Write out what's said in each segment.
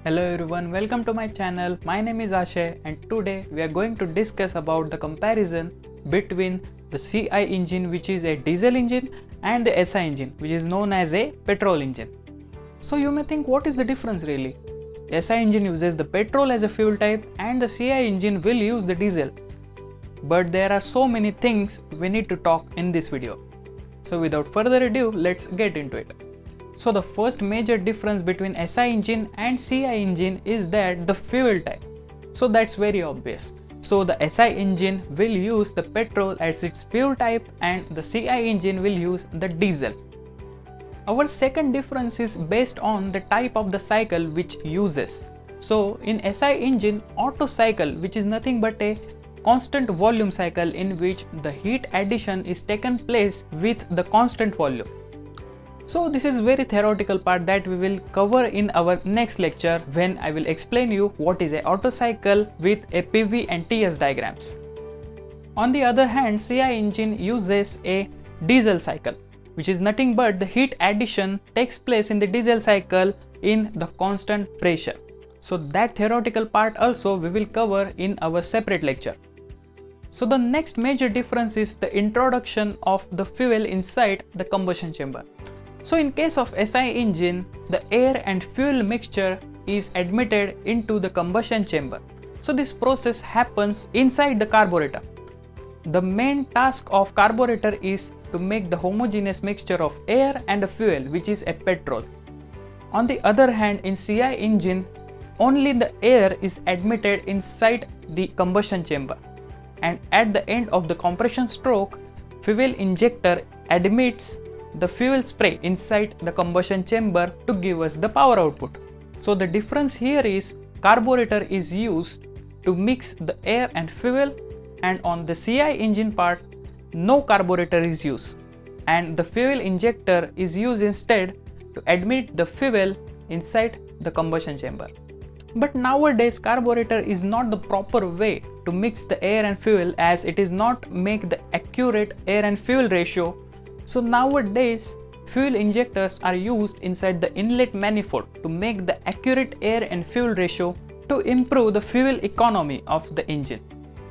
Hello everyone, welcome to my channel. My name is Ashay and today we are going to discuss about the comparison between the CI engine, which is a diesel engine, and the SI engine, which is known as a petrol engine. So you may think, what is the difference really? SI engine uses the petrol as a fuel type and the CI engine will use the diesel. But there are so many things we need to talk in this video. So without further ado, let's get into it. So the first major difference between SI engine and CI engine is that the fuel type. So that's very obvious. So the SI engine will use the petrol as its fuel type and the CI engine will use the diesel. Our second difference is based on the type of the cycle which uses. So in SI engine, Otto cycle, which is nothing but a constant volume cycle in which the heat addition is taken place with the constant volume. So this is very theoretical part that we will cover in our next lecture when I will explain you what is a Otto cycle with a PV and TS diagrams. On the other hand, CI engine uses a diesel cycle, which is nothing but the heat addition takes place in the diesel cycle in the constant pressure. So that theoretical part also we will cover in our separate lecture. So the next major difference is the introduction of the fuel inside the combustion chamber. So in case of SI engine, the air and fuel mixture is admitted into the combustion chamber. So this process happens inside the carburetor. The main task of carburetor is to make the homogeneous mixture of air and fuel, which is a petrol. On the other hand, in CI engine, only the air is admitted inside the combustion chamber. And at the end of the compression stroke, fuel injector admits the fuel spray inside the combustion chamber to give us the power output. So the difference here is carburetor is used to mix the air and fuel, and on the CI engine part no carburetor is used and the fuel injector is used instead to admit the fuel inside the combustion chamber. But nowadays carburetor is not the proper way to mix the air and fuel, as it is not make the accurate air and fuel ratio. So nowadays fuel injectors are used inside the inlet manifold to make the accurate air and fuel ratio to improve the fuel economy of the engine.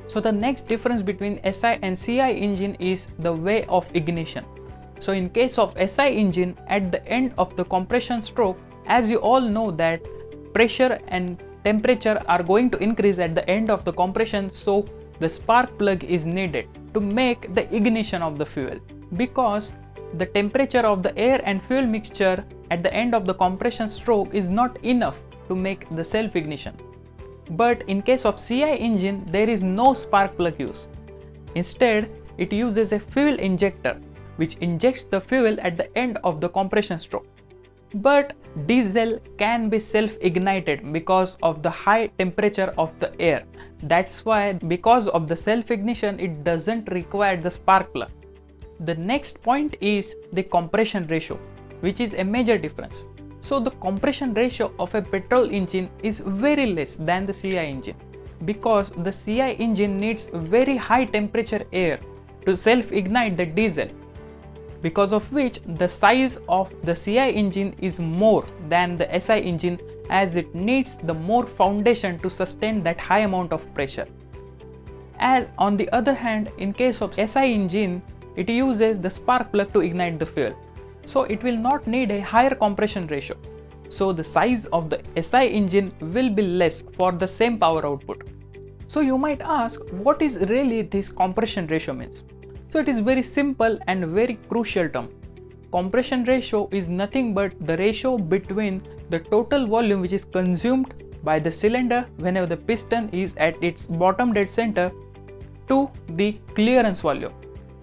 So the next difference between SI and CI engine is the way of ignition. So in case of SI engine, at the end of the compression stroke, as you all know that pressure and temperature are going to increase at the end of the compression, so the spark plug is needed to make the ignition of the fuel, because the temperature of the air and fuel mixture at the end of the compression stroke is not enough to make the self ignition. But in case of CI engine, there is no spark plug use. Instead, it uses a fuel injector which injects the fuel at the end of the compression stroke. But diesel can be self-ignited because of the high temperature of the air. That's why, because of the self-ignition, it doesn't require the spark plug. The next point is the compression ratio, which is a major difference. So the compression ratio of a petrol engine is very less than the CI engine, because the CI engine needs very high temperature air to self-ignite the diesel, because of which the size of the CI engine is more than the SI engine, as it needs the more foundation to sustain that high amount of pressure. As on the other hand, in case of SI engine, it uses the spark plug to ignite the fuel. So it will not need a higher compression ratio. So the size of the SI engine will be less for the same power output. So you might ask, what is really this compression ratio means? So it is very simple and very crucial term. Compression ratio is nothing but the ratio between the total volume which is consumed by the cylinder whenever the piston is at its bottom dead center to the clearance volume.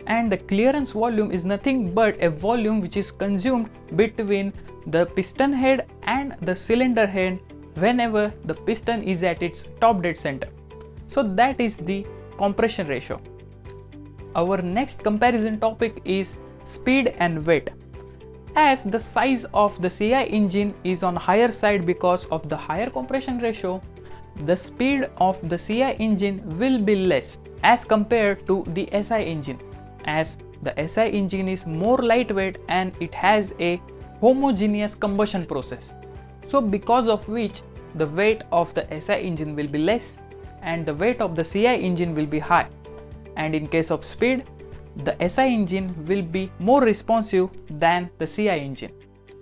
And the clearance volume is nothing but a volume which is consumed between the piston head and the cylinder head whenever the piston is at its top dead center. So that is the compression ratio. Our next comparison topic is speed and weight. As the size of the CI engine is on higher side because of the higher compression ratio, the speed of the CI engine will be less as compared to the SI engine, as the SI engine is more lightweight and it has a homogeneous combustion process. So because of which the weight of the SI engine will be less and the weight of the CI engine will be high. And in case of speed, the SI engine will be more responsive than the CI engine.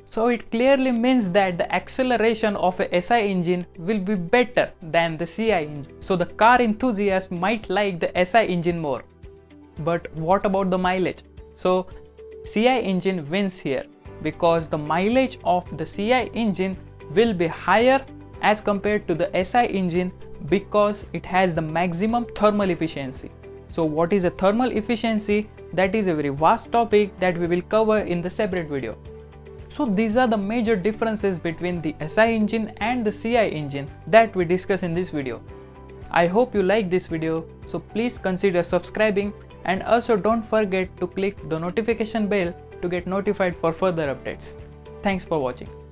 So it clearly means that the acceleration of a SI engine will be better than the CI engine. So the car enthusiast might like the SI engine more. But what about the mileage? So CI engine wins here because the mileage of the CI engine will be higher as compared to the SI engine because it has the maximum thermal efficiency. So what is a thermal efficiency? That is a very vast topic that we will cover in the separate video. So these are the major differences between the SI engine and the CI engine that we discuss in this video. I hope you like this video, so please consider subscribing and also don't forget to click the notification bell to get notified for further updates. Thanks for watching.